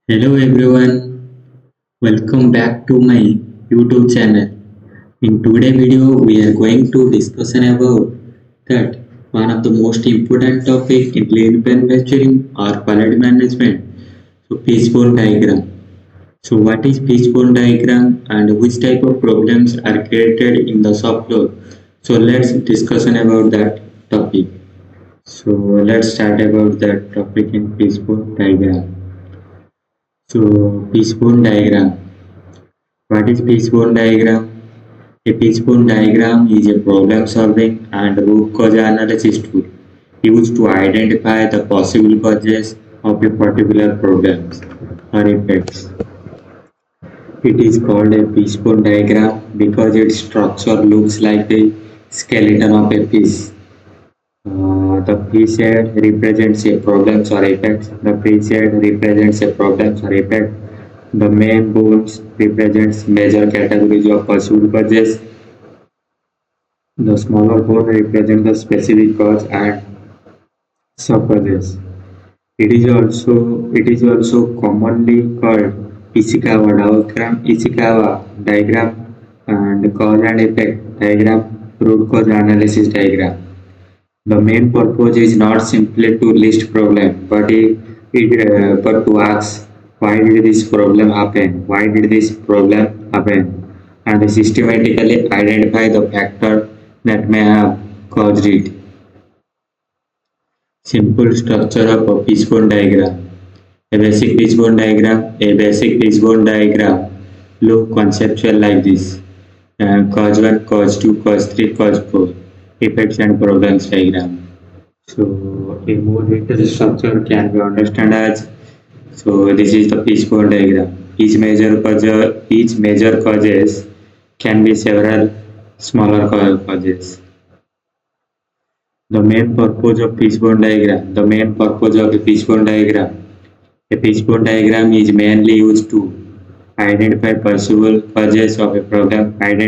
Hello everyone, welcome back to my YouTube channel. In today's video, we are going to discussion about that one of the most important topic in lean manufacturing or quality management. So Fishbone diagram. So what is Fishbone diagram and which type of problems are created in the shop floor? So let's discussion about that topic. So let's start about that topic in Fishbone diagram. So Fishbone diagram. What is Fishbone diagram? A fishbone diagram is a problem-solving and root cause analysis tool used to identify the possible causes of a particular problem or effects. It is called a fishbone diagram because its structure looks like the skeleton of a fish. The fish head represents a problem or effect. The fish head represents a problem or effect. The main bones represents major categories of possible causes. The smaller bone represents the specific cause and sub-causes. It is also commonly called Ishikawa diagram and cause and effect diagram, root cause analysis diagram. The main purpose is not simply to list problem, but to ask why did this problem happen? Why did this problem happen? And systematically identify the factor that may have caused it. Simple structure of a fishbone diagram. A basic fishbone diagram look conceptual like this. Cause 1, cause 2, cause 3, cause 4. Effects and problems diagram. So a more detailed structure can be understood as this is the fishbone diagram. Each major causes can be several smaller causes. The main purpose of fishbone diagram. The main purpose of a fishbone diagram. A fishbone diagram is mainly used to identify possible causes of a problem, find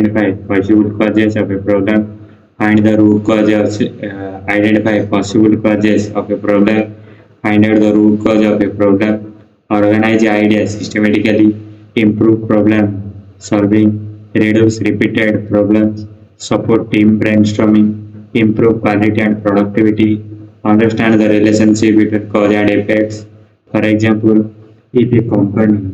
the root cause of, identify possible causes of a problem, find out the root cause of a problem, organize ideas systematically, improve problem solving, reduce repeated problems, support team brainstorming, improve quality and productivity, understand the relationship between cause and effects. For example, if a company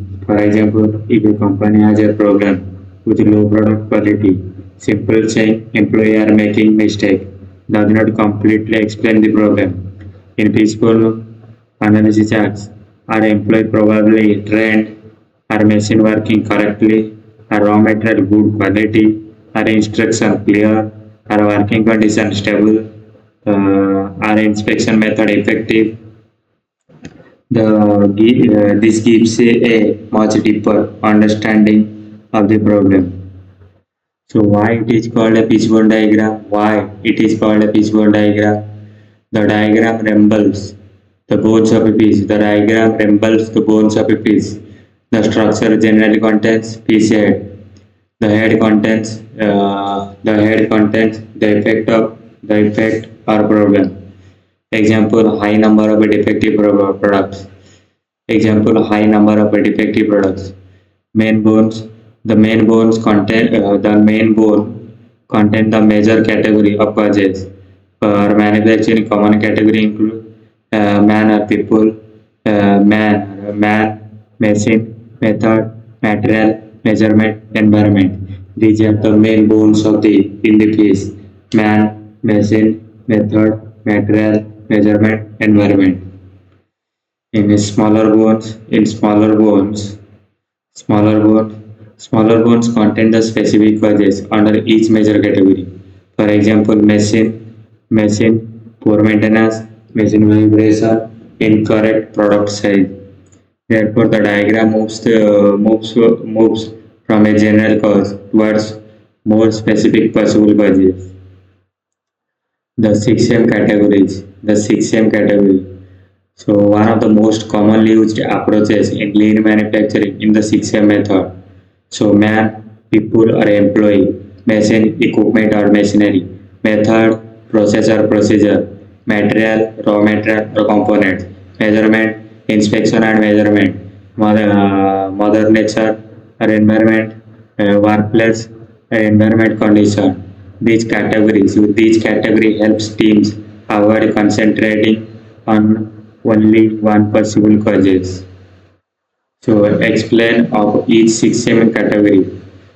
has a problem with low product quality, simple saying employee are making mistake does not completely explain the problem. In peaceful analysis acts, are employee probably trained, are machine working correctly, are raw material good quality, are instruction clear, are working condition stable, are inspection method effective. This gives a much deeper understanding of the problem. So why it is called a fishbone diagram? Why it is called a fishbone diagram? The diagram resembles the bones of a fish. The diagram resembles the bones of a fish. The structure generally contains fish head. The head contains the effect or problem. Example: high number of defective products. High number of defective products. Main bones. The main bone contain the major category of causes. For manufacturing, common category include man or people, machine, method, material, measurement, environment. These are the main bones of the in the piece: man, machine, method, material, measurement, environment. In smaller bones, smaller bones contain the specific causes under each major category. For example, machine, poor maintenance, machine vibration, incorrect product size. Therefore, the diagram moves from a general cause towards more specific possible causes. The 6M categories. The 6M category. So one of the most commonly used approaches in lean manufacturing in the 6M method. So man, people or employee, machine, equipment or machinery, method, process or procedure, material, raw material or components, measurement, inspection and measurement, mother nature or environment, workplace, environment condition. These categories, with these category helps teams avoid concentrating on only one possible causes. So explain of each 6 7 category.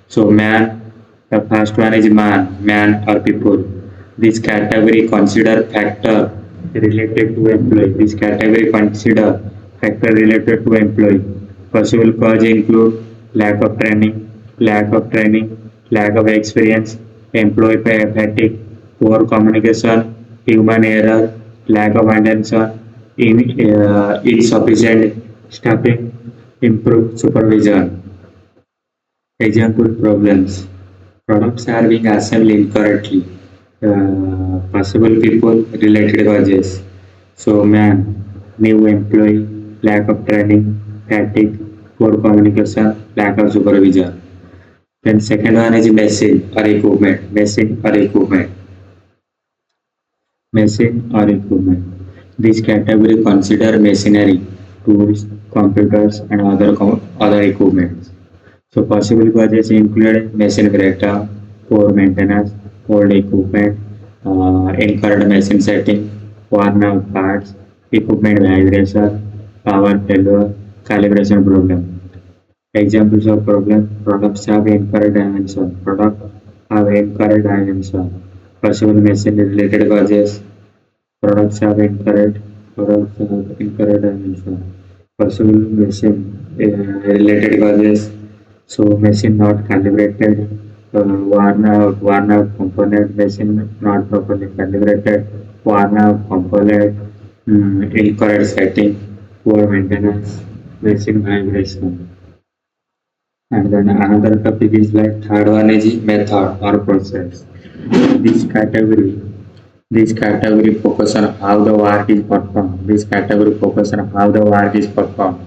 So man, the first one is man or people. This category consider factor related to employee. This category consider factor related to employee. Possible cause include lack of training, lack of experience, employee fatigue, poor communication, human error, lack of attention, insufficient staffing, improved supervision. Example problems. Products are being assembled incorrectly. Possible people related causes. So man, new employee, lack of training, fatigue, poor communication, lack of supervision. Then second one is machine or equipment. Machine or equipment. This category consider machinery, tools, computers, and other equipment. So possible causes include machine breakdown, poor maintenance, old equipment, incorrect machine setting, worn out parts, equipment vibration, power failure, calibration problem. Examples of problem: products have incorrect dimension. Product have incorrect dimension. Possible machine related causes: products have incorrect dimension. Possible machine related causes: so machine not calibrated, worn out component, machine not properly calibrated, worn out component, incorrect setting, poor maintenance, machine vibration. And then another topic is like third one is method or process. This category this category focus on how the work is performed. This category focus on how the work is performed.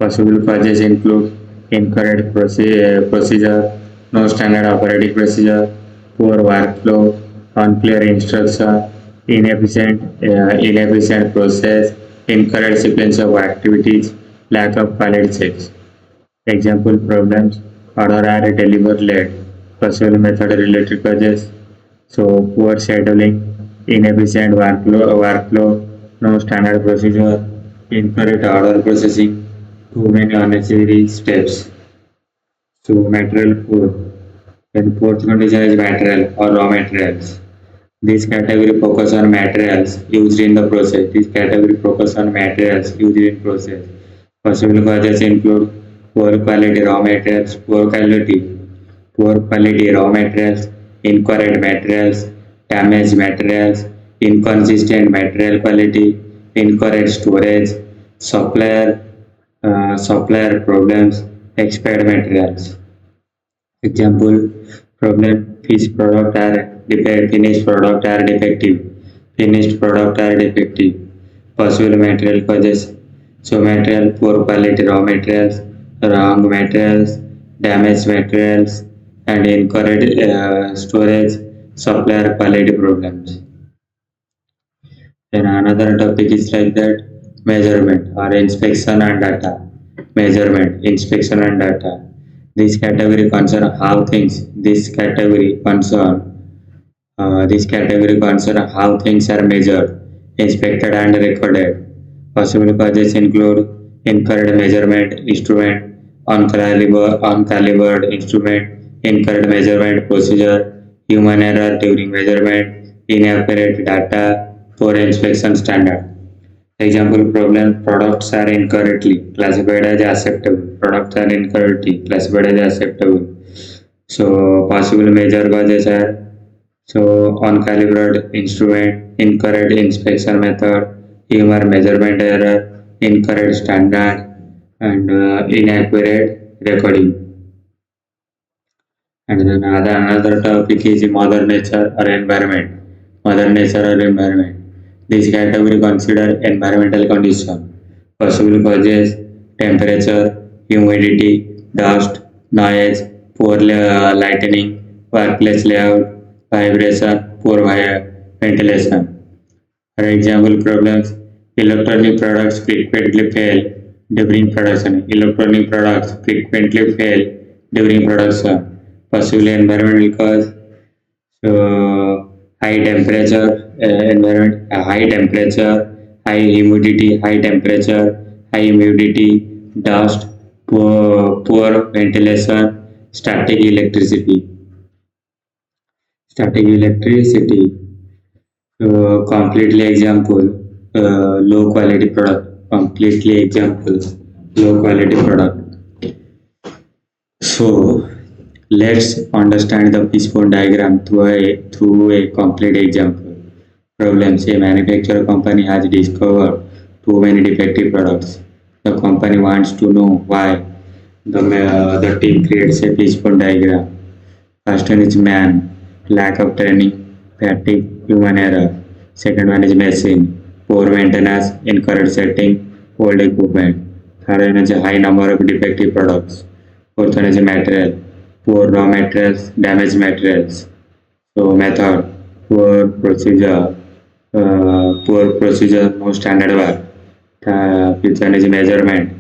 Possible causes include incorrect procedure, no standard operating procedure, poor workflow, unclear instruction, inefficient process, incorrect sequence of activities, lack of quality checks. Example problems: order are delivered late. Possible method related causes: so poor scheduling, inefficient workflow, no standard procedure, incorrect order processing, too many unnecessary steps. So material poor. Then fourth condition is material or raw materials. This category focus on materials used in the process. This category focus on materials used in process. Possible causes include poor quality raw materials, incorrect materials, damaged materials, inconsistent material quality, incorrect storage, supplier supplier problems, expired materials. Example problem: finished product are defective. Finished product are defective. Possible material causes: so material poor quality raw materials, wrong materials, damaged materials, and incorrect storage, supplier quality problems. Then another topic is like that measurement or inspection and data. Measurement, inspection and data. This category concern how things. This category concern how things are measured, inspected and recorded. Possible causes include incorrect measurement instrument, uncalibrated instrument, incorrect measurement procedure, human error during measurement, inaccurate data, poor inspection standard. Example problem: products are incorrectly classified as acceptable. Products are incorrectly classified as acceptable. So possible major causes are so uncalibrated instrument, incorrect inspection method, human measurement error, incorrect standard, and inaccurate recording. And then another topic is mother nature or environment. Mother nature or environment. This category consider environmental condition, possible causes, temperature, humidity, dust, noise, poor lighting, workplace layout, vibration, poor ventilation. For example problems: electronic products frequently fail. during production. Electronic products frequently fail during production. Possibly environmental cause. So high temperature environment, high temperature, high humidity, dust, poor ventilation, static electricity. Completely example, low quality product. Completely example, low quality product. So let's understand the fishbone diagram through a complete example. Problems: a manufacturer company has discovered too many defective products. The company wants to know why. The team creates a fishbone diagram. First one is man, lack of training, fatigue, human error. Second one is machine, poor maintenance, incorrect setting, old equipment. Third one is a high number of defective products. Fourth one is material, poor raw materials, damaged materials. So method, poor procedure, no standard work. Fifth one is measurement,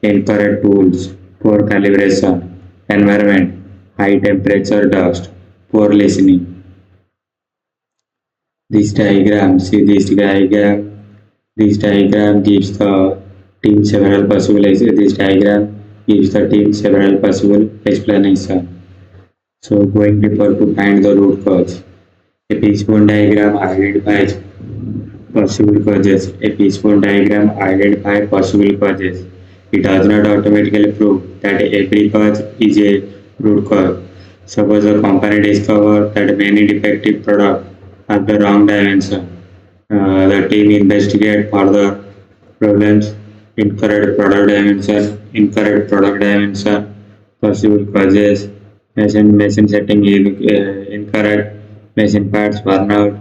incorrect tools, poor calibration, environment, high temperature dust, poor listening. This diagram gives the team several possible this diagram gives the team several possible explanations. So going deeper to find the root cause. A fishbone diagram identifies possible causes. A fishbone diagram identifies possible causes. It does not automatically prove that every cause is a root cause. Suppose a company discovers that many defective products have the wrong dimension. The team investigates further problems, incorrect product dimension, possible causes, machine setting incorrect, machine parts burnout,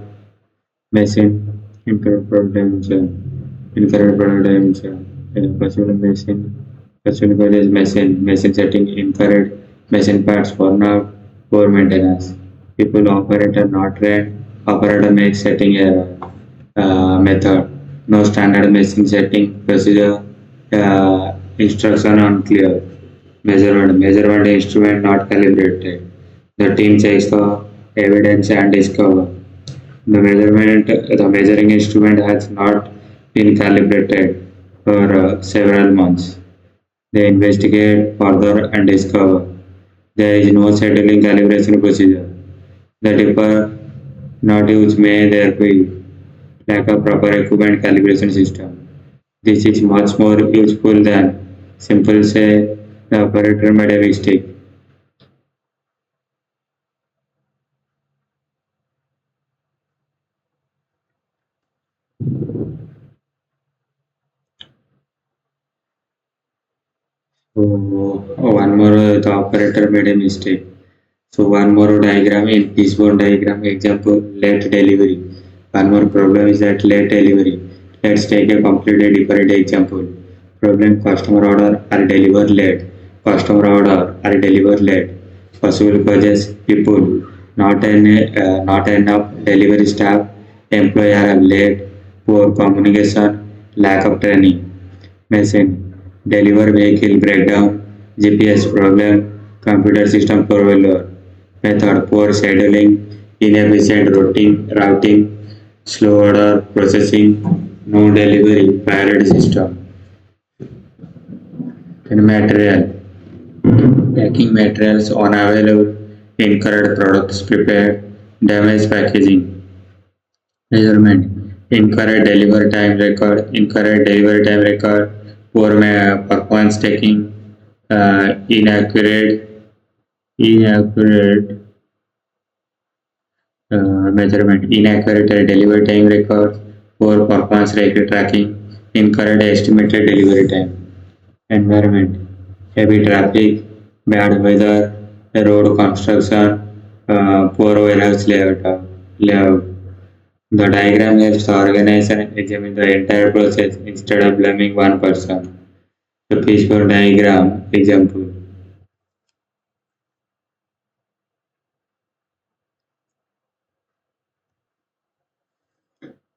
machine incorrect product dimension, possible causes machine setting incorrect, machine parts burnout, poor maintenance. People operator not trained, operator makes setting error. Method, no standard machine setting procedure, instruction unclear. Measurement instrument not calibrated. The team checks the evidence and discover the measuring instrument has not been calibrated for several months. They investigate further and discover there is no settling calibration procedure. The dipper not used may there be lack of proper equipment calibration system. This is much more useful than simple say the operator made a mistake. So one more the operator made a mistake. So one more diagram in Fishbone diagram example late delivery. One more problem is that late delivery. Let's take a completely different example. Problem customer order are delivered late. Customer order are delivered late. Possible causes people not enough delivery staff. Employee are late. Poor communication. Lack of training. Machine, deliver vehicle breakdown, GPS problem, computer system failure. Method, poor scheduling, inefficient routing, slow order processing, no delivery, priority system. Then material, packing materials unavailable, incorrect products prepared, damaged packaging. Measurement, incorrect delivery time record, poor performance taking, inaccurate inaccurate delivery time record, poor performance record tracking, incorrect estimated delivery time. Environment, heavy traffic, bad weather, road construction, poor warehouse layout. The diagram helps the organization examine the entire process instead of blaming one person. The Fishbone diagram example.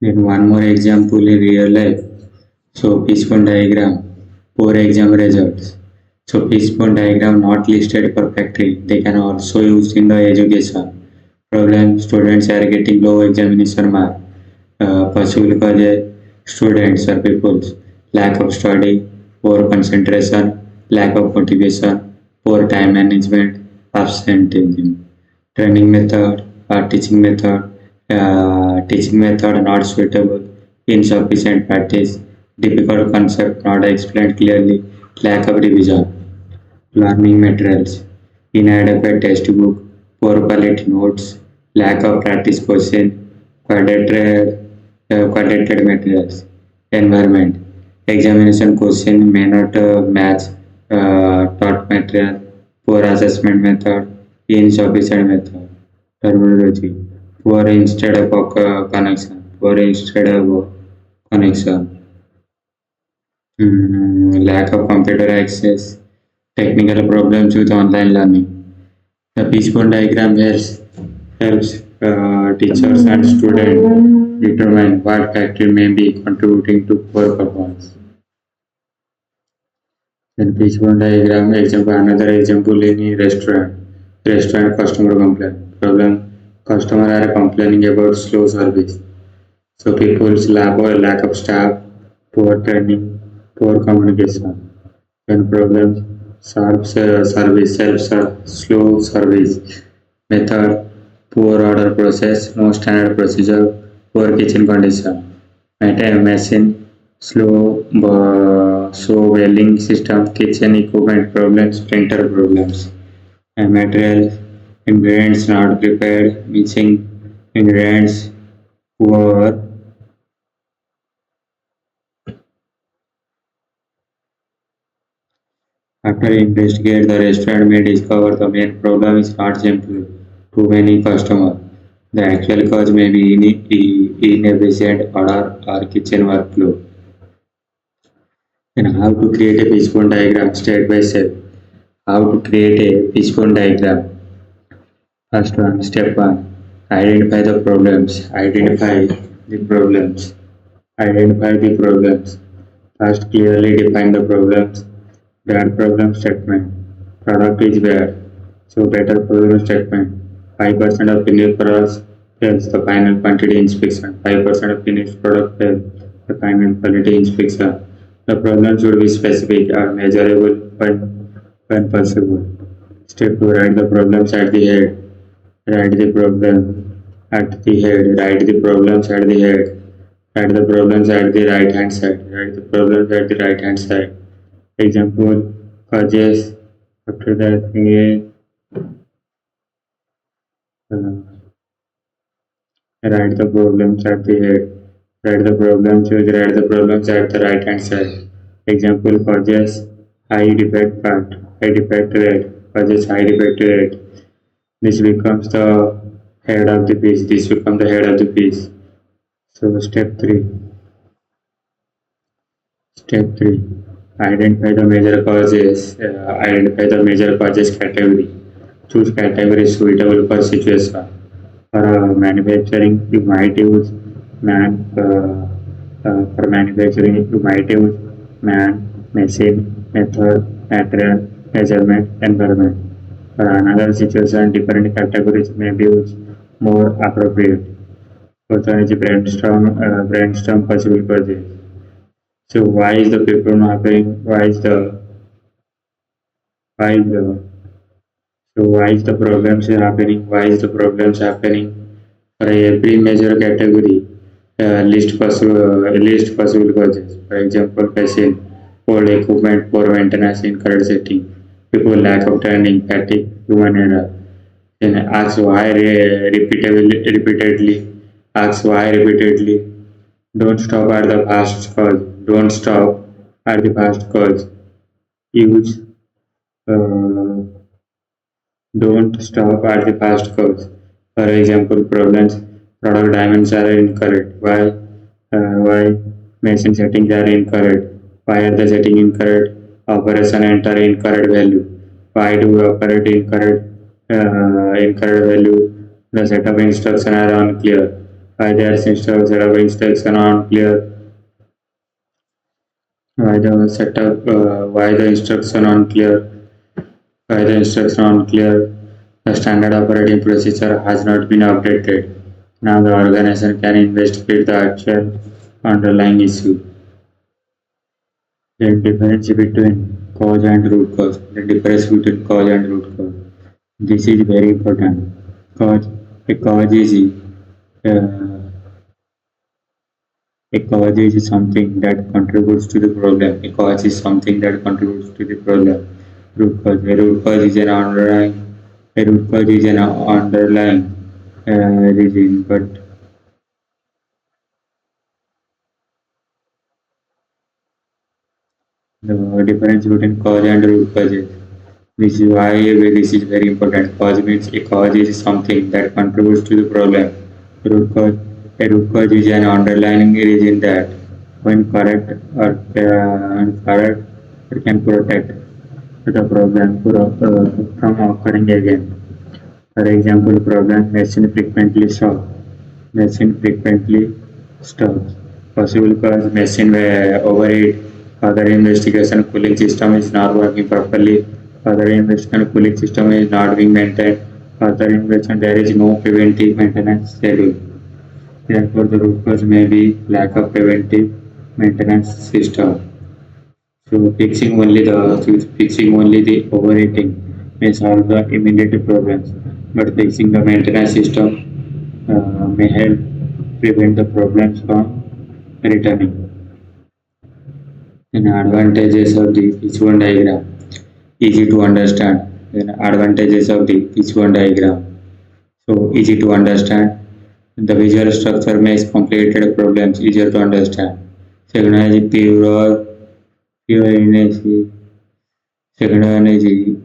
Then one more example in real life. So Fishbone diagram. poor exam results. So Fishbone diagram not listed perfectly. They can also used in the education. Problem students are getting low examination mark. Possible cause students or people's lack of study, poor concentration, lack of motivation, poor time management, absenteeism. Training method or teaching method not suitable, insufficient practice, difficult concept not explained clearly, lack of revision. Learning materials, inadequate textbook, poor quality notes, lack of practice question, quadrated materials. Environment, examination question may not match taught material, poor assessment method, insufficient method. Terminology, poor instead of connection, poor instead of connection. Lack of computer access, technical problems with online learning. The Fishbone diagram helps teachers and students determine what factor may be contributing to poor performance. Then Fishbone diagram example, another example in a restaurant. Restaurant customer complaint. Problem, customer are complaining about slow service. So people's lack of staff, poor training, poor communication. When problems, service, slow service, method, poor order process, no standard procedure, poor kitchen condition, machine, slow welding system, kitchen equipment problems, printer problems, and materials, ingredients not prepared, missing ingredients, poor. After investigate, the restaurant may discover the main problem is not simply too many customers. The actual cause may be inefficient order or kitchen workflow. And how to create a fishbone diagram step by step. How to create a fishbone diagram. First one, step one. Identify the problems. Identify the problems. Identify the problems. First, clearly define the problems. Bad problem statement. Product is bad. So better problem statement. 5% of finished products fails the final quantity inspection. 5% of finished product fails the final quality inspection. The problem should be specific or measurable when possible. Step 2. Write the problems at the head. Write the problem at the head. Write the problems at the head. Write the problems at the right hand side. Write the problems at the right hand side. Example, causes. After that, write the problems at the head. Write the problems, write the problems at the right hand side. Example, causes high defect part, high defect rate, causes high defect rate. This becomes the head of the piece. This becomes the head of the piece. So step 3. Step 3. Identify the major causes. Identify the major causes category. Choose category suitable for situation. For manufacturing, you might use for manufacturing, you might use machine, method, material, measurement, environment. For another situation, different categories may be used more appropriate. First one is brainstorm possible causes. So why is the paper not happening? Why is the why is the problems happening? Why is the problems happening? For every major category, list possible causes. For example, machine, old equipment, poor maintenance, incorrect setting, people lack of training, fatigue, human error. Then ask why repeatedly. Ask why repeatedly. Don't stop at the first cause. Don't stop at the first cause. Use don't stop at the first cause. For example, product dimensions are incorrect. Why machine settings are incorrect? Why are the setting incorrect? Operation enter incorrect value. Why do we operate incorrect value? The setup instruction are unclear. Why there is setup instruction unclear? Why the setup? Why the instruction unclear? Why the instruction unclear? The standard operating procedure has not been updated. Now the organization can investigate the actual underlying issue. The difference between cause and root cause. The difference between cause and root cause. This is very important. Cause a cause is uh, a cause is something that contributes to the problem. A cause is something that contributes to the problem. Root cause. A root cause is an underlying reason, but the difference between cause and root causes. This is why this is very important. Cause means a cause is something that contributes to the problem. Root cause, a root cause is an underlying reason that, when correct or correct, it can protect the problem from occurring again. For example, problem machine frequently solved. Machine frequently stops. Possible cause machine overheat. Other investigation cooling system is not working properly. Other investigation cooling system is not being maintained. Other investigation there is no preventive maintenance schedule. Therefore, the root cause may be lack of preventive maintenance system. So fixing only the overheating may solve the immediate problems, but fixing the maintenance system may help prevent the problems from returning. Then advantages of the Fishbone diagram. Easy to understand. Then advantages of the Fishbone diagram. So easy to understand. The visual structure makes complicated problems easier to understand. Second one is pure energy. Second one is the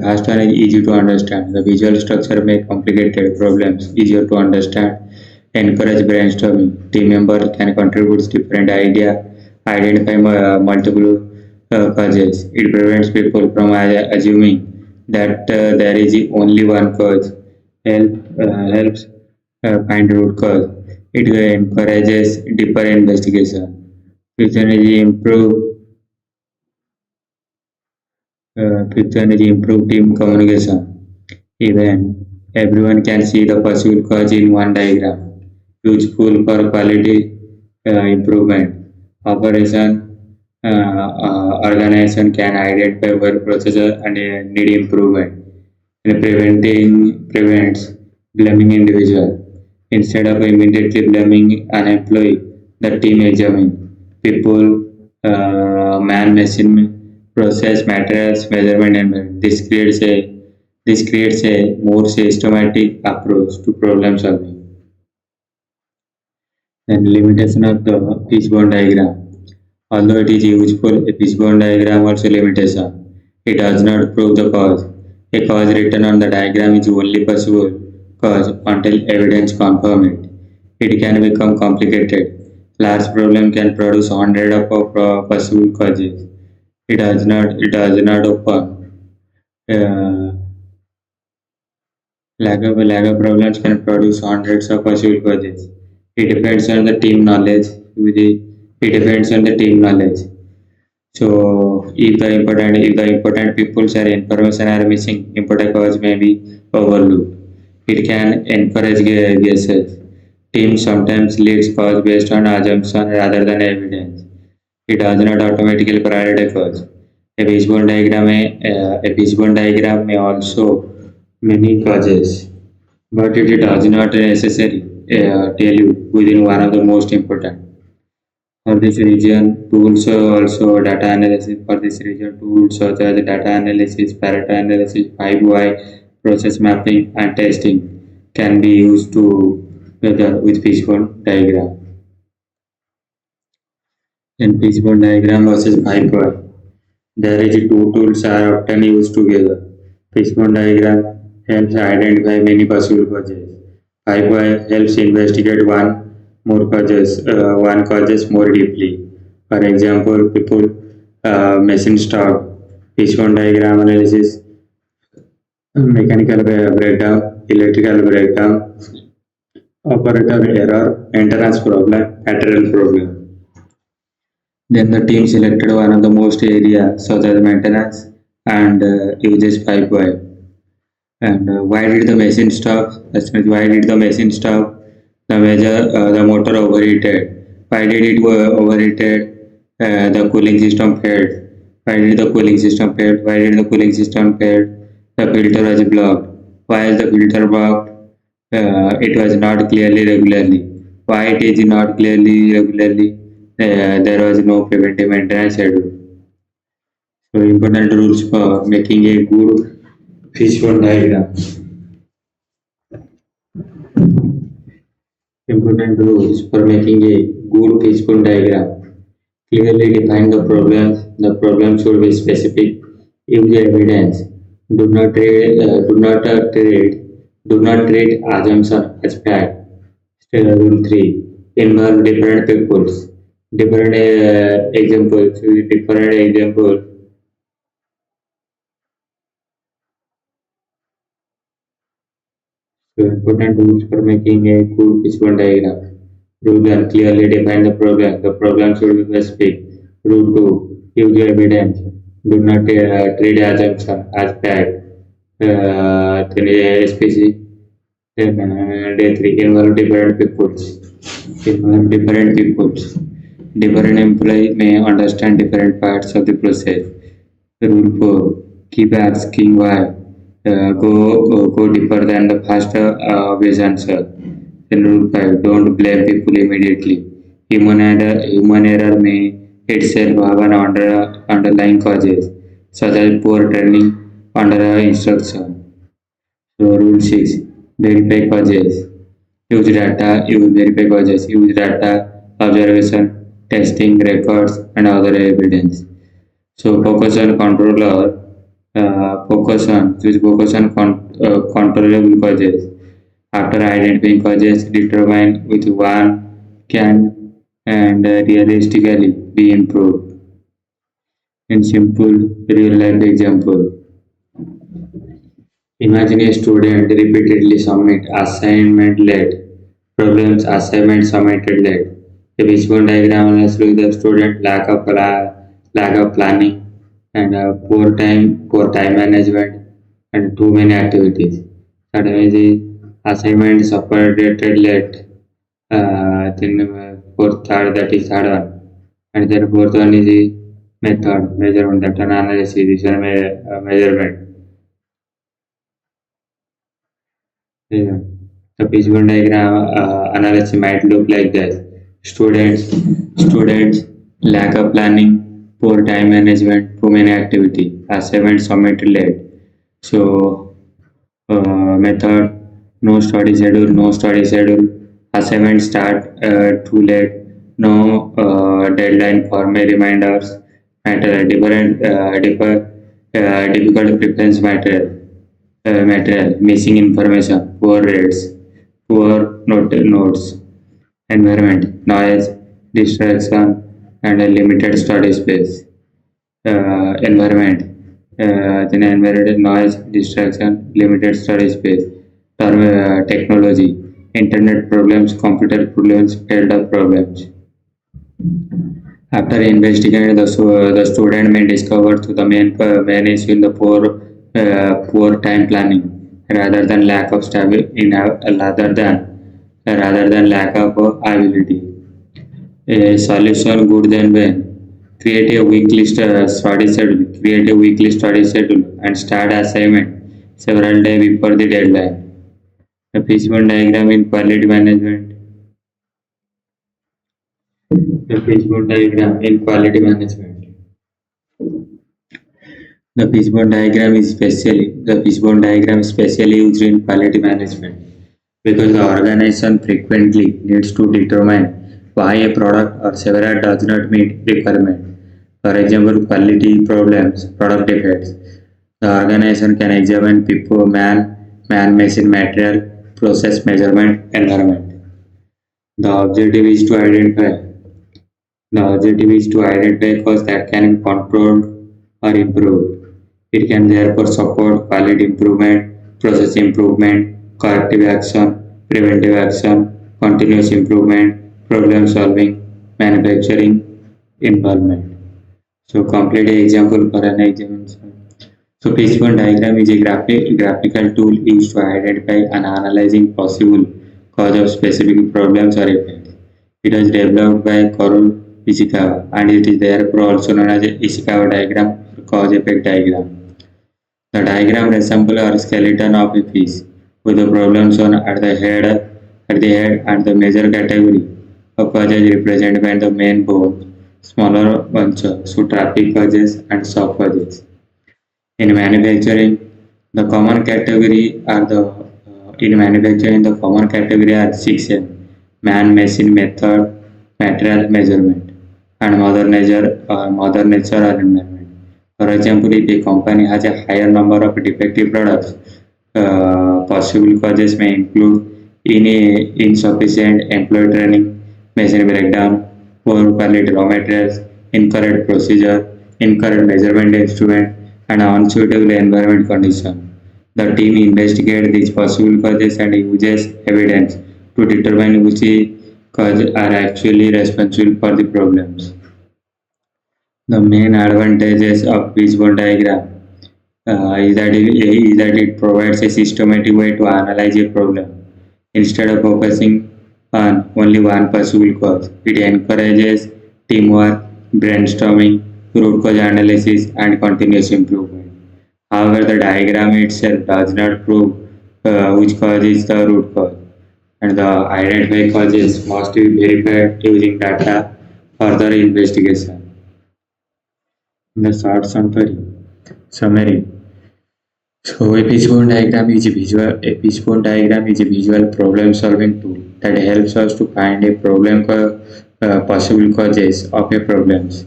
last one is easy to understand. The visual structure make complicated problems easier to understand. Encourage brainstorming. Team member can contribute different idea, identify multiple causes. It prevents people from assuming that there is only one cause. Helps find root cause. It encourages deeper investigation. Fifth one is improve team communication. Even everyone can see the possible cause in one diagram. Useful for quality improvement. Operation organization can identify where processes and need improvement. And preventing prevents blaming individual. Instead of immediately blaming an employee, the team examine people, man, machine, process, materials, measurement, and this creates a more systematic approach to problem solving. Then limitation of the fishbone diagram. Although it is useful, a fishbone diagram also limitation. It does not prove the cause. A cause written on the diagram is only possible cause until evidence confirms it. It can become complicated. Large problem can produce hundreds of possible causes. It does not open. Uh, lack of problems can produce hundreds of possible causes. It depends on the team knowledge. It depends on the team knowledge. So if the important people or information are missing, important cause may be overlooked. It can encourage guesses. Team sometimes leads cause based on assumption rather than evidence. It does not automatically prioritize cause. A fishbone diagram may also many causes, but it does not necessarily tell you within one of the most important. For this region, tools also data analysis. For this region, tools such as data analysis, Pareto analysis, 5Y, process mapping, and testing can be used to together with fishbone diagram. In fishbone diagram versus 5Y, there is two tools are often used together. Fishbone diagram helps identify many possible causes. 5Y helps investigate one causes more deeply. For example, people machine stop, fishbone diagram analysis, mechanical breakdown, electrical breakdown, operator error, maintenance problem, material problem. Then the team selected one of the most areas such as maintenance and uses pipe wire. And why did the machine stop? That's means why did the machine stop? The motor overheated. Why did it overheated? The cooling system failed. Why did the cooling system fail? Why did the cooling system fail? The filter was blocked. Why is the filter blocked? It was not clearly regularly. Why it is not clearly regularly? There was no preventive maintenance schedule. So important rules for making a good fishbone diagram. Important rules for making a good fishbone diagram. Clearly define the problems. The problem should be specific. Use evidence. Do not treat assumption as fact. Rule 3. Involve different peoples. Different examples. Different examples. So important rules for making a good fishbone diagram. Rule 1. Clearly define the problem. The problem should be specific. Rule 2. Use evidence. Do not treat assumption as fact. Then SPC. Then day 3. Involve different peoples. Involve different peoples. Different employees may understand different parts of the process. Rule 4. Keep asking why. Go deeper than the first obvious answer. Then rule 5. Don't blame people immediately. Human error may itself have an underlying causes, such as poor training under instruction. So rule 6. Verify causes. Verify causes. Use data, observation, testing, records, and other evidence. So focus on controllable causes. After identifying causes, determine which one can and realistically be improved. In simple real life example, imagine a student repeatedly submit assignment late. Problems assignment submitted late. A wishbone diagram illustrates the student lack of planning and poor time management and too many activities. Suddenly the assignment separated late. Then fourth third that is third one. And then fourth one is the method measurement that an analysis is a measurement. Yeah. The Fishbone diagram analysis might look like this. Students, lack of planning, poor time management, too many activity, assignment submitted late. So, method, no study schedule, assignment start too late, no deadline for my reminders, difficult preference material, missing information, poor rates, poor notes, environment, noise, distraction, and a limited study space. Environment, then environment, noise, distraction, limited study space. Technology, internet problems, computer problems, elder problems. After investigating, the student may discover to the main issue in the poor time planning rather than lack of rather than lack of ability. A solution good than when create a weekly study schedule. Create a weekly study schedule and start assignment several days before the deadline. The Fishbone diagram in quality management. The Fishbone diagram in quality management. The fishbone diagram is specially used in quality management because the organization frequently needs to determine why a product or several does not meet requirement. For example, quality problems, product defects. The organization can examine people, machine, material, process, measurement, environment. The objective is to identify The objective is to identify causes that can be controlled or improved. It can therefore support quality improvement, process improvement, corrective action, preventive action, continuous improvement, problem solving, manufacturing, involvement. So complete an example for an example. So Fishbone diagram is a graphical tool used to identify and analyzing possible cause of specific problems or effects. It was developed by Karol Ishikawa and it is therefore also known as a Ishikawa diagram or cause-effect diagram. The diagram resembles a skeleton of a fish with the problems shown at the head and the major category of causes represented by the main bone, smaller ones, so traffic causes and soft causes. In manufacturing, the common category are the in manufacturing the common category are 6M: man, machine, method, material, measurement, and mother nature or environment. For example, if a company has a higher number of defective products, possible causes may include insufficient employee training, machine breakdown, poor quality raw materials, incorrect procedure, incorrect measurement instrument, and unsuitable environment condition. The team investigates these possible causes and uses evidence to determine which causes are actually responsible for the problems. The main advantages of Fishbone diagram is that it provides a systematic way to analyze a problem. Instead of focusing on only one possible cause, it encourages teamwork, brainstorming, root cause analysis, and continuous improvement. However, the diagram itself does not prove which cause is the root cause, and the identified causes must be verified using data further investigation. In the short summary, so a fishbone diagram is a visual problem-solving tool that helps us to find a possible causes of a problems.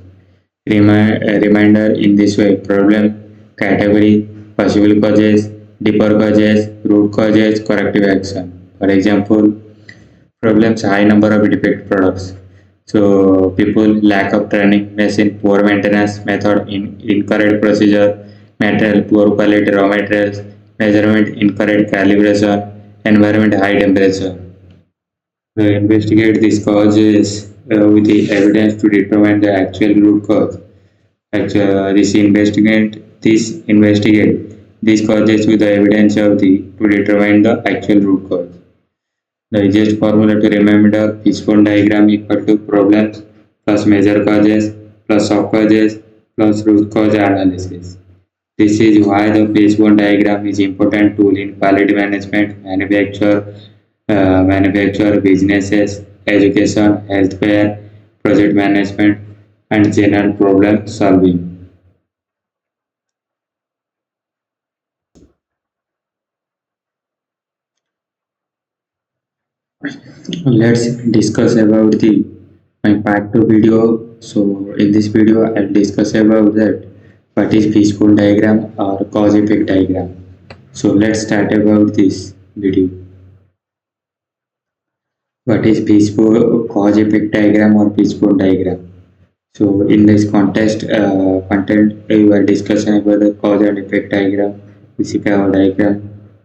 A reminder in this way: problem, category, possible causes, deeper causes, root causes, corrective action. For example, problems: high number of defect products. So people lack of training, machine poor maintenance, method incorrect procedure, material poor quality raw materials, measurement incorrect calibration, environment high temperature. Investigate these causes with the evidence to determine the actual root cause. Investigate these causes with the evidence to determine the actual root cause. The easiest formula to remember the fishbone diagram equal to problems plus major causes plus sub causes plus root cause analysis. This is why the fishbone diagram is important tool in quality management, manufacture businesses, education, healthcare, project management, and general problem solving. Let's discuss about the my part 2 video. So in this video I'll discuss about that what is fishbone diagram or cause effect diagram. So let's start about this video. What is fishbone cause effect diagram or fishbone diagram? So in this content we were discussing about the cause and effect diagram, Ishikawa diagram,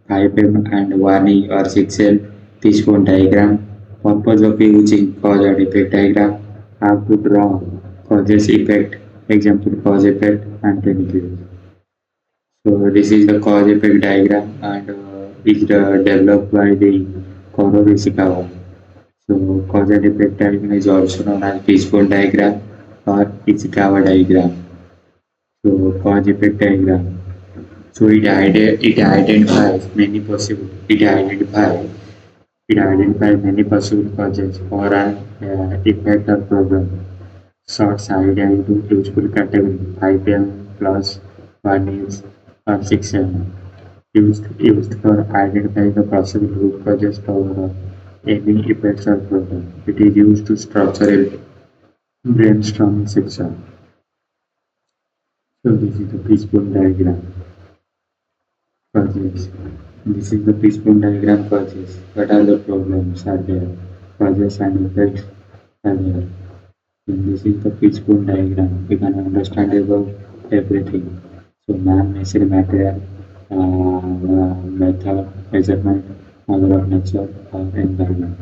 5M and Warni or 6M fishbone diagram. Purpose of using cause and effect diagram: how to draw causes effect, example cause effect and benefits. So this is the cause effect diagram and is developed by the Koro Ishikawa. So cause and effect diagram is also known as fishbone diagram or Ishikawa diagram. So cause effect diagram. So it identifies many possible it identifies many possible causes for an effect or problem. Sorts idea into useful category 5M plus 1 is or 6M. Used for identifying the possible root causes for any effects or problem. It is used to structure a brainstorming section. So this is the fishbone diagram causes. This is the fishbone diagram causes. What are the problems are there? Causes and effects are there. And this is the fishbone diagram. We can understand about everything. So man, machine, material, method, measurement, mother of nature, or environment.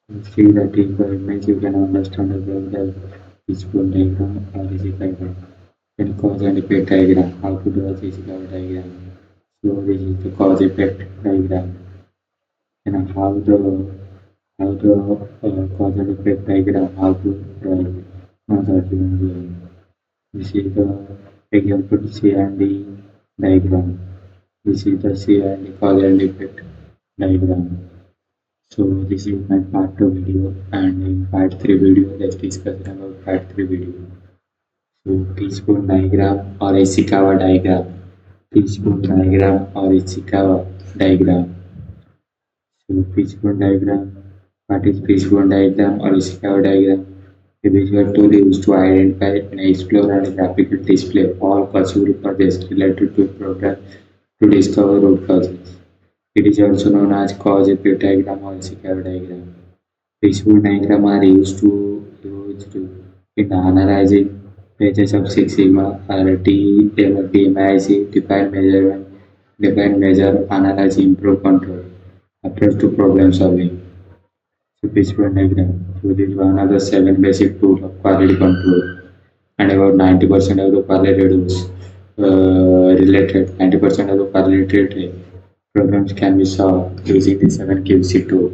You see that in the image you can understand about the Fishbone diagram or Ishikawa. Then cause and effect diagram. How to do a Ishikawa diagram. So this is the cause effect diagram. And how the cause and effect diagram, how to write. That this is the example C and D diagram. This is the C and D cause and effect diagram. So this is my part 2 video, and in part 3 video let's discuss about part 3 video. So Fishbone diagram or Ishikawa diagram. Fishbone diagram or Ishikawa diagram. So Fishbone diagram. What is Fishbone diagram or Ishikawa diagram? A visual tool used to identify and explore and graphical display all possible causes related to a program to discover root causes. It is also known as cause-effect diagram or Ishikawa diagram. Fishbone diagram are used in analyzing pages of Six Sigma or DMIC, define measure, analyze, improve, control, approach to problem solving. So Fishbone diagram. So this is one of the 7 basic tools of quality control, and about 90% of the related 90% of the correlated problems can be solved using the 7 QC tool.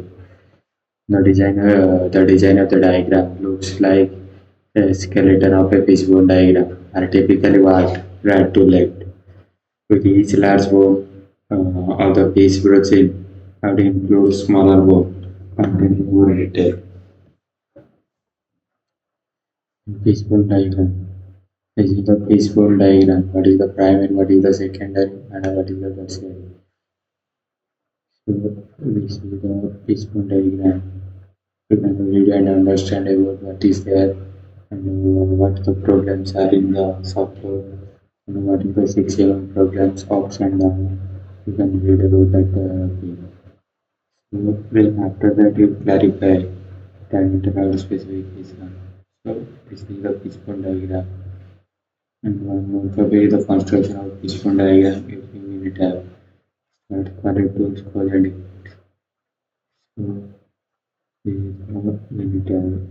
The design of the diagram looks like a skeleton of a fishbone diagram, are typically walked right to left, with each large bone of the fish protein and includes smaller bone containing more detail. Fishbone diagram. This is the fishbone diagram. What is the primary, what is the secondary, and what is the tertiary? So this is the fishbone diagram. You can read and understand about what is there and what the problems are in the software and what is the 6 7 problems ups and down. You can read about that thing. So then after that you clarify the internal specification. So this is the fishbone diagram. And one more way the construction of fishbone diagram using Minitab. Start correct tools quality. So this is the Minitab.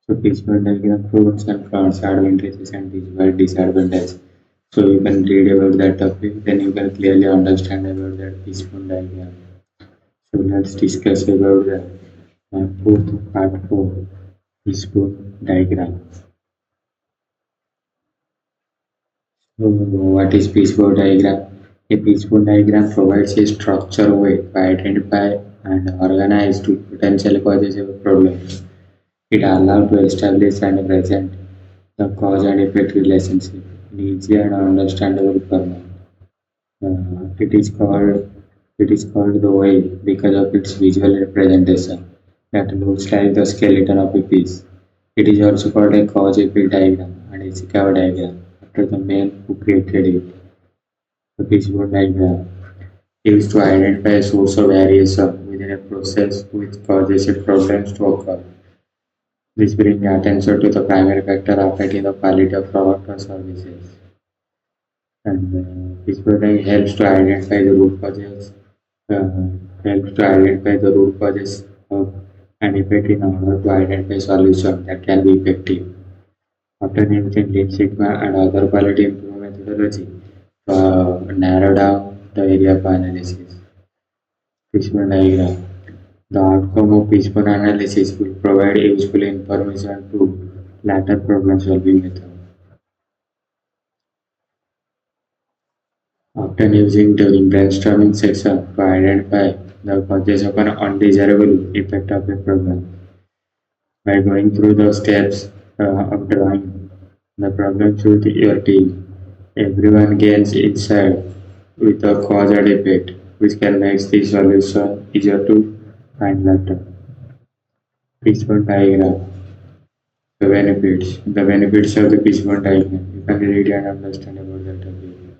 So Fishbone diagram pros and cons, advantages and disadvantages. So you can read about that topic, then you can clearly understand about that Fishbone diagram. So let's discuss about the fourth part 4 Fishbone diagram. So what is Fishbone diagram? A Fishbone diagram provides a structure way to identify and organize two potential causes of a problem. It allows to establish and present the cause and effect relationship in easy and understandable format. It is called the way because of its visual representation that looks like the skeleton of a fish. It is also called a cause effect diagram and a Ishikawa diagram after the man who created it. The Fishbone diagram used to identify a source of variation within a process which causes a problem to occur. This brings attention to the primary factor affecting the quality of product or services. And this product uh, helps to identify the root causes of an effect in order to identify solution that can be effective. After using Lean Sigma and other quality improvement methodology to narrow down the area of analysis. Fishbone diagram. The outcome of fishbone analysis will provide useful information to later problem solving method. Often using during brainstorming session to identify the causes of an undesirable effect of a problem. By going through the steps of drawing the problem with your team, everyone gains insight with the cause and effect, which can make the solution easier to find later. Fishbone diagram. The benefits. The benefits of the fishbone diagram. You can read and understand about that again.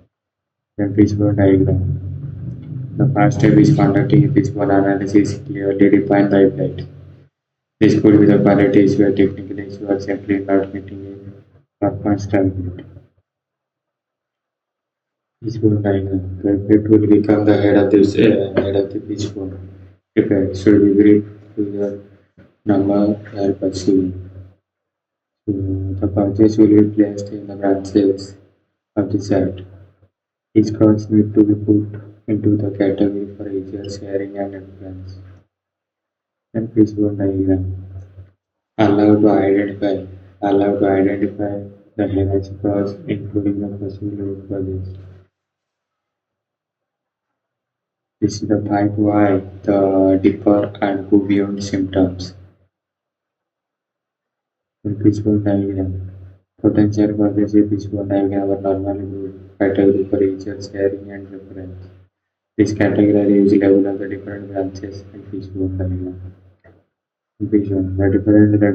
The fishbone diagram. The first step is conducting a fishbone analysis clearly defined by effect. This could be the quality issue, a technical issue, or simply not meeting a performance target. Fishbone diagram. The effect will become the head of the fishbone. effect should be brief to the number they are pursuing. So the causes will be placed in the branches of the set. Each cause need to be put into the category for easier sharing and influence. And Fishbone diagram. Allow to identify. Allow to identify the hierarchy cause, including the possible root causes. This is the type why the deeper and go beyond symptoms. In Fishbone diagram. Potential causes in Fishbone diagram are normally grouped category for easier sharing and reference. This category is level of the different branches in Fishbone diagram. Vision. The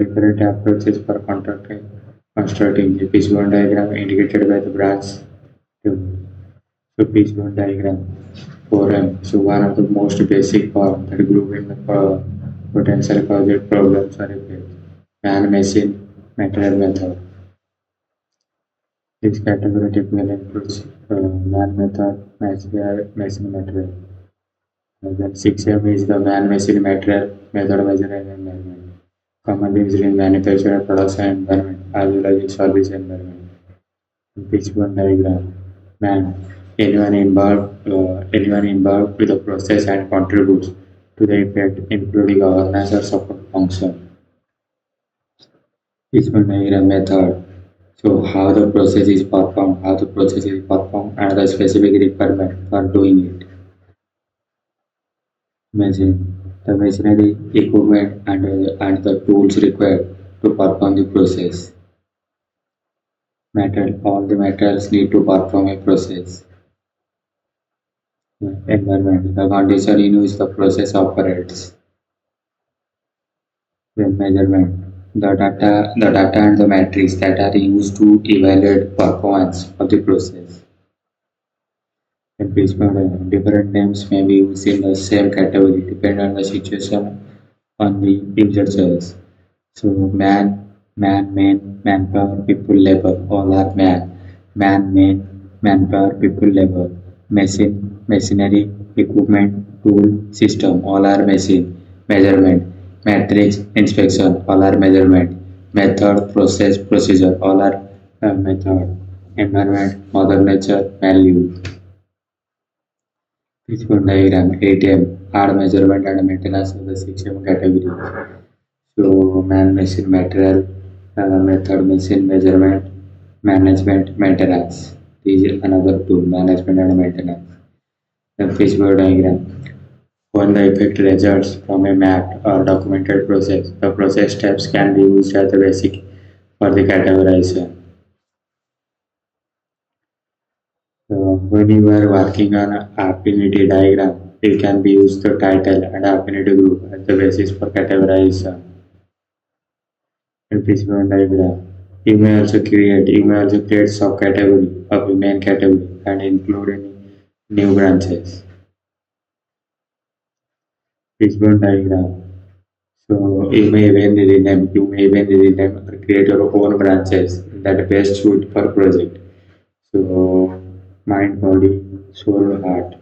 different approaches for constructing a Fishbone diagram indicated by the branch table. So Fishbone diagram. Form. So one of the most basic form that grouping the potential causal problems are effects. Man, machine, material method. This category typically includes man method, machine material. Then 6M is the man machine material method measuring environment. Commonly used in manufacturing production environment as well as in service environment. Fishbone diagram. Man. Anyone involved with the process and contributes to the effect, including governance or support function. Fishbone diagram method. So how the process is performed, and the specific requirement for doing it. Machine. The machinery, equipment, and the tools required to perform the process. Metal. All the metals need to perform a process. Environment. The condition in which the process operates. Then measurement. The data and the metrics that are used to evaluate performance of the process. In Fishbone, different names may be used in the same category depending on the situation on the user choice. So manpower, people, labor, all are manpower, people, labor. Machinery, equipment, tool, system, all are machine. Measurement, matrix, inspection, all are measurement. Method, process, procedure, all are method. Environment, mother nature, value. Fishbone diagram, ATM, hard measurement and maintenance of the 6M categories. So man, machine, material, method, machine, measurement, management, maintenance. These are another two, management and maintenance. The fishbowl diagram. When the effect results from a mapped or documented process, the process steps can be used as the basic for the categorization. So when you are working on affinity diagram, it can be used the title and affinity group as the basis for categorization. In Fishbone diagram, you may also create subcategory of a main category and include any new branches. Fishbone diagram. So you may even rename or create your own branches that best suit for project. So mind, body, soul, heart.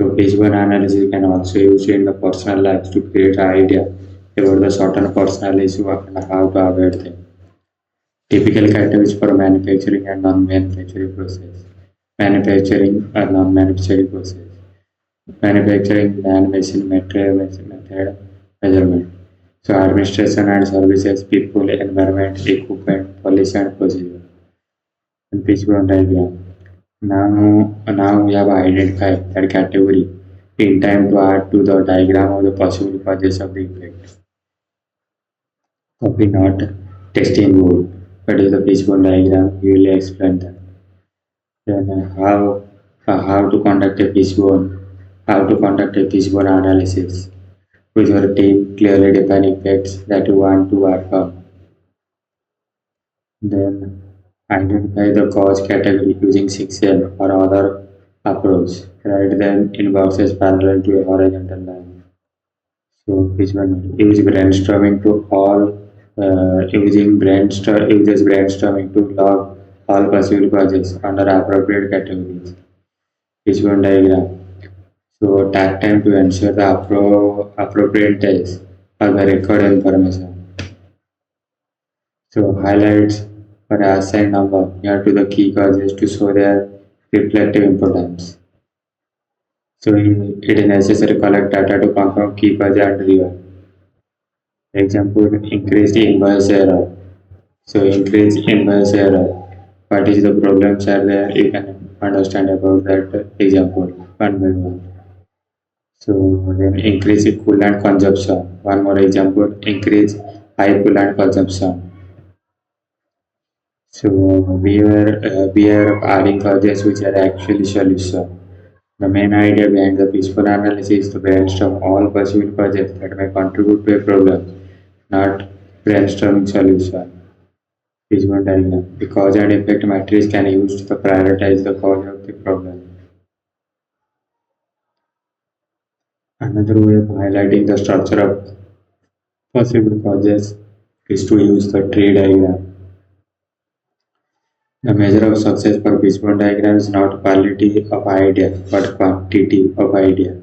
So Fishbone analysis can also use in the personal life to create an idea about the certain personal issue and how to avoid them. Typical categories for manufacturing and non-manufacturing process. Manufacturing or non-manufacturing process. Manufacturing, man, machine, material, method, measurement. So administration and services, people, environment, equipment, policy and procedure. And Fishbone diagram. Now we have identified that category. In time to add to the diagram of the possible causes of the effect. Copy not testing mode. What is the fishbone diagram? We will explain that. Then how to conduct a fishbone? How to conduct a fishbone analysis with your team, clearly define effects that you want to work on. Then identify the cause category using 6M or other approach. Write them in boxes parallel to a horizontal line. So which one? Use brainstorming to all uses brainstorming to log all possible causes under appropriate categories. Fishbone diagram. So tag time to ensure the appropriate text or the record information. So highlights for assigned number near to the key causes to show their reflective importance. So it is necessary to collect data to confirm key cause and real. Example, increased invoice error. So increase invoice error. What is the problems are there? You can understand about that example one by one. So then increase coolant consumption. One more example, increase high coolant consumption. So beware of adding causes which are actually solution. The main idea behind the fishbone analysis is to brainstorm all possible causes that may contribute to a problem, not brainstorming solution. Fishbone diagram. The cause and effect matrix can be used to prioritize the cause of the problem. Another way of highlighting the structure of possible causes is to use the tree diagram. The measure of success for Fishbone diagram is not quality of idea but quantity of idea.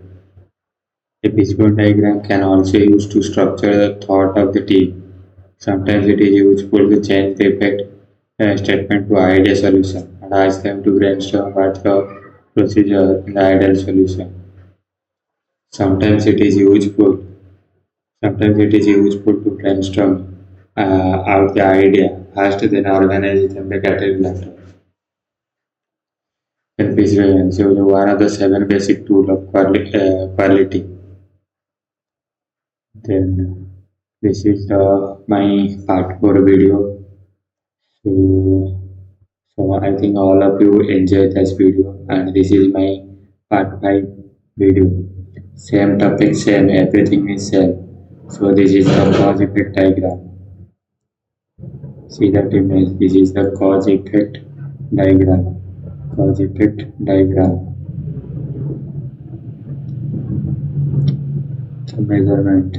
A Fishbone diagram can also be used to structure the thought of the team. Sometimes it is useful to change the effect statement to idea solution and ask them to brainstorm what the procedure in the ideal solution. Sometimes it is useful. Sometimes it is useful to brainstorm out the idea, first then organize it in the category later. Then visualization. So one of the seven basic tools of quality. Then this is the my part 4 video. So, so I think all of you enjoyed this video and this is my part 5 video. Same topic, same, everything is same. So this is the cause effect diagram. See that image, this is the cause effect diagram. Cause effect diagram. So measurement.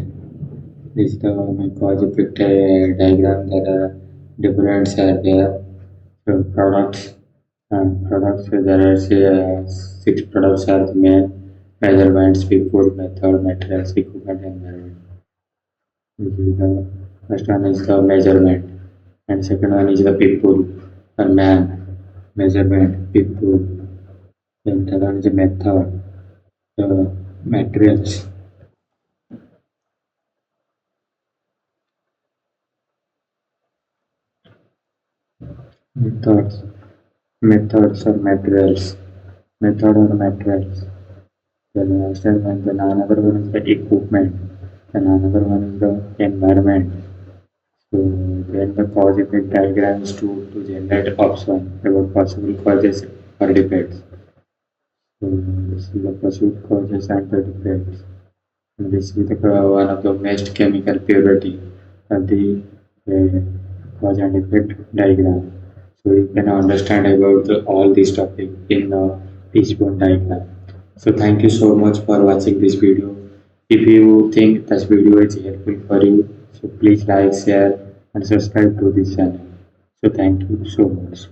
This is the my cause effect diagram. There are different are there. So products there are six products are the main measurements, people, method, materials, equipment, environment. This is the first one is the measurement, and second one is the people, or man, measurement, people. Then third one is the method, the materials. Methods, methods or materials, method or materials. Then then another one is the equipment, then another one is the environment. So then the cause effect diagrams to generate option about possible causes or defects. So this is the possible causes and the defects. And this is the one of the best chemical purity of the cause and effect diagram. So you can understand about all these topic in the Fishbone diagram. So thank you so much for watching this video. If you think this video is helpful for you, so please like, share and subscribe to this channel. So thank you so much.